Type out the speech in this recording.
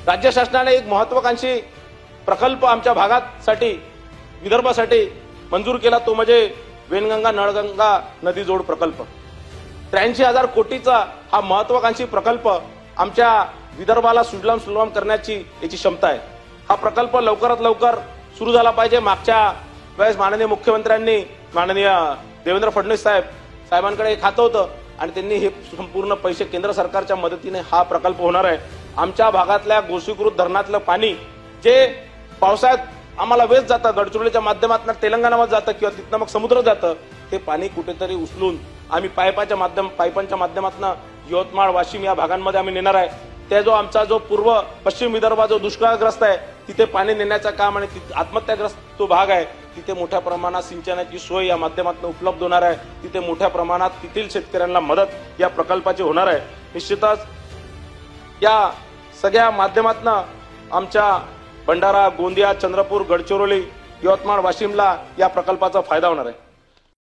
राज्य शासनाने एक महत्वाकांक्षी प्रकल्प आमच्या भागासाठी विदर्भासाठी मंजूर केला, तो म्हणजे वेनगंगा नळगंगा नदी जोड प्रकल्प। 83,000 कोटीचा हा महत्वाकांक्षी प्रकल्प आमच्या विदर्भाला सुजलाम करण्याची याची क्षमता आहे। हा प्रकल्प लवकरात लवकर सुरू झाला पाहिजे। मागच्या वेळेस माननीय मुख्यमंत्र्यांनी माननीय देवेंद्र फडणवीस साहेबांकडे एक खातं होतं आणि त्यांनी हे संपूर्ण पैसे केंद्र सरकारच्या मदतीने हा प्रकल्प होणार आहे। आमच्या भागातल्या गोसीकृत धरणातलं पाणी जे पावसाळ्यात आम्हाला वेस्ट जातं, गडचिरोलीच्या माध्यमातून तेलंगणामध्ये जातं किंवा तिथनं मग समुद्रात जातं, ते पाणी कुठेतरी उचलून आम्ही पाईपांच्या माध्यमातून यवतमाळ वाशिम या भागांमध्ये आम्ही नेणार आहे। त्या जो आमचा जो पूर्व पश्चिम विदर्भ जो दुष्काळग्रस्त आहे तिथे पाणी नेण्याचं काम आणि आत्महत्याग्रस्त जो भाग आहे तिथे मोठ्या प्रमाणात सिंचनाची सोय या माध्यमातून उपलब्ध होणार आहे। तिथे मोठ्या प्रमाणात तेथील शेतकऱ्यांना मदत या प्रकल्पाची होणार आहे। निश्चितच या सगळ्या माध्यमातून आमच्या भंडारा, गोंदिया, चंद्रपूर, गडचिरोली, यवतमाळ, वाशिमला या प्रकल्पाचा फायदा होणार आहे।